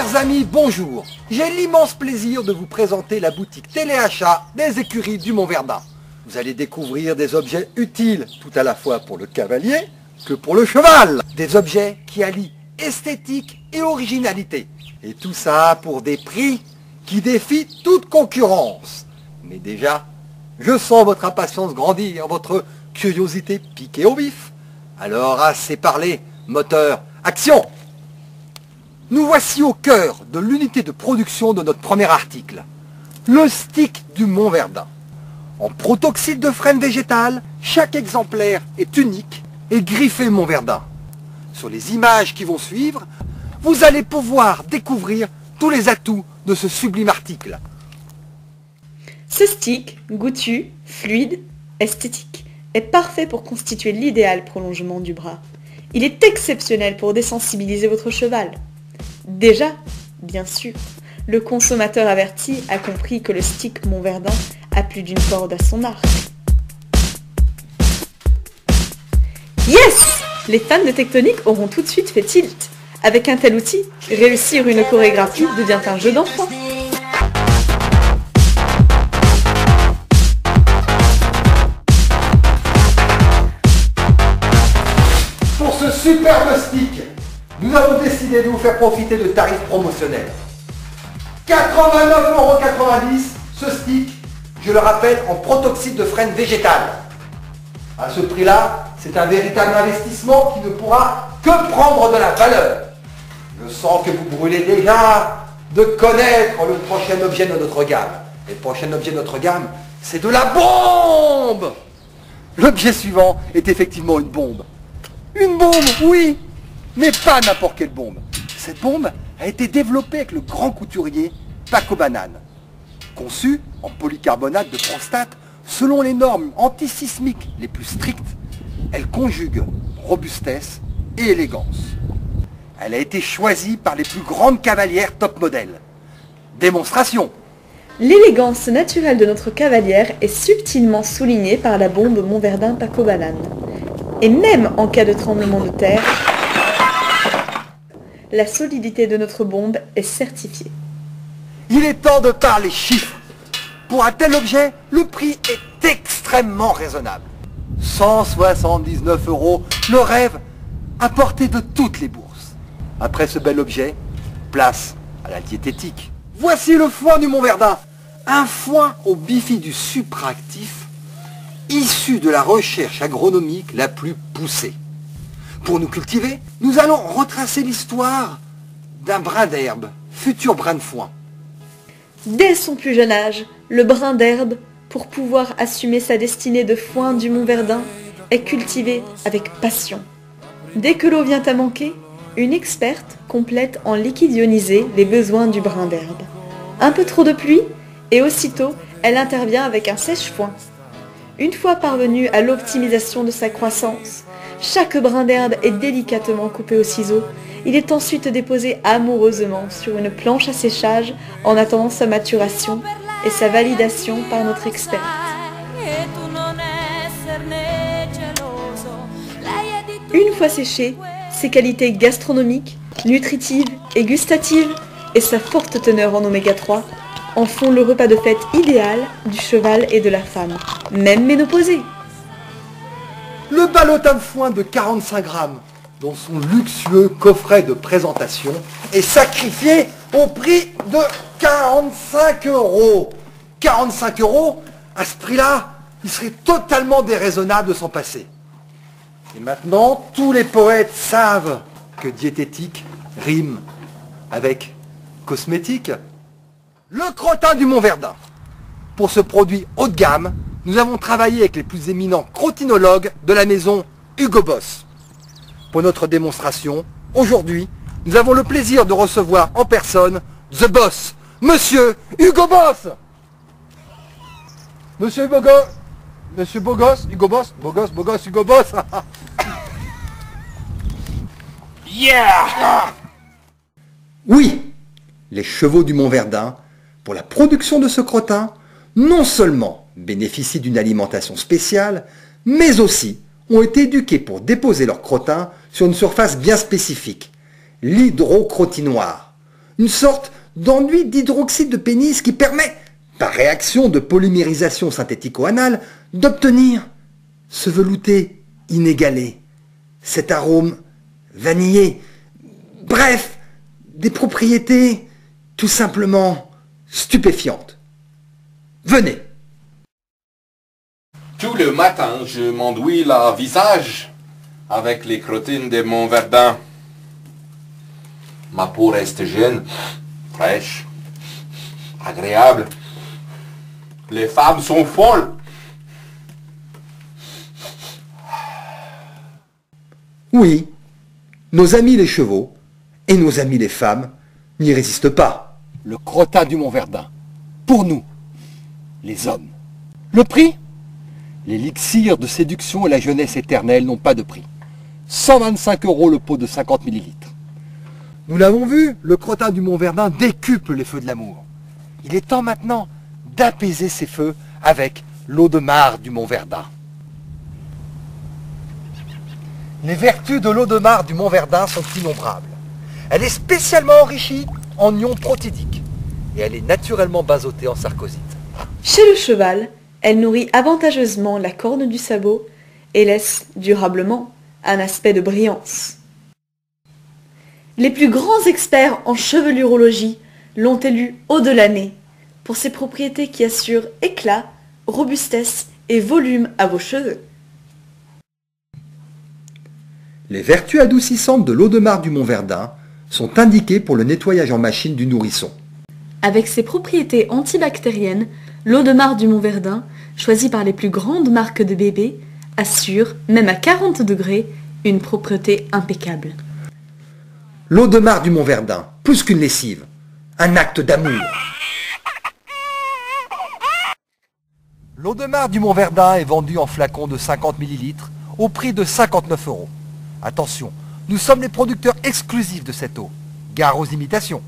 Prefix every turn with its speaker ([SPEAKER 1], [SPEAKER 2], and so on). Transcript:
[SPEAKER 1] Chers amis, bonjour. J'ai l'immense plaisir de vous présenter la boutique téléachat des écuries du Mont Verdun. Vous allez découvrir des objets utiles, tout à la fois pour le cavalier que pour le cheval. Des objets qui allient esthétique et originalité. Et tout ça pour des prix qui défient toute concurrence. Mais déjà, je sens votre impatience grandir, votre curiosité piquée au vif. Alors assez parlé, moteur, action! Nous voici au cœur de l'unité de production de notre premier article, le stick du Mont Verdun. En protoxyde de frêne végétale, chaque exemplaire est unique et griffé Mont Verdun. Sur les images qui vont suivre, vous allez pouvoir découvrir tous les atouts de ce sublime article.
[SPEAKER 2] Ce stick, goûtu, fluide, esthétique, est parfait pour constituer l'idéal prolongement du bras. Il est exceptionnel pour désensibiliser votre cheval. Déjà, bien sûr, le consommateur averti a compris que le stick Mont Verdun a plus d'une corde à son arc. Yes! Les fans de tectonique auront tout de suite fait tilt. Avec un tel outil, réussir une chorégraphie devient un jeu d'enfant.
[SPEAKER 1] Pour ce superbe stick, nous avons décidé de vous faire profiter de tarifs promotionnels. 89,90 €, ce stick, je le rappelle, en protoxyde de frêne végétal. À ce prix-là, c'est un véritable investissement qui ne pourra que prendre de la valeur. Je sens que vous brûlez déjà de connaître le prochain objet de notre gamme. Et le prochain objet de notre gamme, c'est de la bombe! L'objet suivant est effectivement une bombe. Une bombe, oui, mais pas n'importe quelle bombe. Cette bombe a été développée avec le grand couturier Paco Banane. Conçue en polycarbonate de prostate selon les normes antisismiques les plus strictes, elle conjugue robustesse et élégance. Elle a été choisie par les plus grandes cavalières top modèle. Démonstration.
[SPEAKER 2] L'élégance naturelle de notre cavalière est subtilement soulignée par la bombe Mont Verdun Paco Banane. Et même en cas de tremblement de terre, la solidité de notre bombe est certifiée.
[SPEAKER 1] Il est temps de parler chiffres. Pour un tel objet, le prix est extrêmement raisonnable. 179 €, le rêve à portée de toutes les bourses. Après ce bel objet, place à la diététique. Voici le foin du Mont Verdun. Un foin au bifidus supraactif issu de la recherche agronomique la plus poussée. Pour nous cultiver, nous allons retracer l'histoire d'un brin d'herbe, futur brin de foin.
[SPEAKER 2] Dès son plus jeune âge, le brin d'herbe, pour pouvoir assumer sa destinée de foin du Mont Verdun, est cultivé avec passion. Dès que l'eau vient à manquer, une experte complète en liquide ionisé les besoins du brin d'herbe. Un peu trop de pluie, et aussitôt, elle intervient avec un sèche-foin. Une fois parvenue à l'optimisation de sa croissance, chaque brin d'herbe est délicatement coupé au ciseau. Il est ensuite déposé amoureusement sur une planche à séchage en attendant sa maturation et sa validation par notre experte. Une fois séché, ses qualités gastronomiques, nutritives et gustatives et sa forte teneur en oméga 3 en font le repas de fête idéal du cheval et de la femme, même ménopausée.
[SPEAKER 1] Le ballotin de foin de 45 grammes, dont son luxueux coffret de présentation, est sacrifié au prix de 45 €. 45 €, à ce prix-là, il serait totalement déraisonnable de s'en passer. Et maintenant, tous les poètes savent que diététique rime avec cosmétique. Le crottin du Mont Verdun. Pour ce produit haut de gamme, nous avons travaillé avec les plus éminents crottinologues de la maison Hugo Boss. Pour notre démonstration, aujourd'hui, nous avons le plaisir de recevoir en personne The Boss, Monsieur Hugo Boss. Monsieur Hugo Boss, Monsieur Bogos, Hugo Boss, Bogos, Hugo Boss. Yeah! Oui, les chevaux du Mont Verdun, pour la production de ce crottin, non seulement bénéficient d'une alimentation spéciale, mais aussi ont été éduqués pour déposer leur crottin sur une surface bien spécifique, l'hydrocrottinoir. une sorte d'enduit d'hydroxyde de pénis qui permet, par réaction de polymérisation synthético-anale, d'obtenir ce velouté inégalé, cet arôme vanillé, bref, des propriétés tout simplement stupéfiantes. Venez.
[SPEAKER 3] Tout le matin, je m'enduis le visage avec les crottines de mon Verdun. Ma peau reste jeune, fraîche, agréable. Les femmes sont folles.
[SPEAKER 1] Oui, nos amis les chevaux et nos amis les femmes n'y résistent pas. Le crottin du Mont Verdun, pour nous, les hommes. Le prix ? L'élixir de séduction et la jeunesse éternelle n'ont pas de prix. 125 € le pot de 50 ml. Nous l'avons vu, le crottin du Mont Verdun décuple les feux de l'amour. Il est temps maintenant d'apaiser ces feux avec l'eau de mare du Mont Verdun. Les vertus de l'eau de mare du Mont Verdun sont innombrables. Elle est spécialement enrichie en ions protidiques et elle est naturellement bazotée en sarcosite.
[SPEAKER 2] Chez le cheval, elle nourrit avantageusement la corne du sabot et laisse durablement un aspect de brillance. Les plus grands experts en chevelurologie l'ont élu au-delà nez pour ses propriétés qui assurent éclat, robustesse et volume à vos cheveux.
[SPEAKER 1] Les vertus adoucissantes de l'eau de mare du Mont Verdun sont indiquées pour le nettoyage en machine du nourrisson.
[SPEAKER 2] Avec ses propriétés antibactériennes, l'eau de mare du Mont Verdun, choisie par les plus grandes marques de bébés, assure, même à 40 degrés, une propreté impeccable.
[SPEAKER 1] L'eau de mare du Mont Verdun, plus qu'une lessive, un acte d'amour. L'eau de mare du Mont Verdun est vendue en flacons de 50 ml au prix de 59 €. Attention, nous sommes les producteurs exclusifs de cette eau. Gare aux imitations.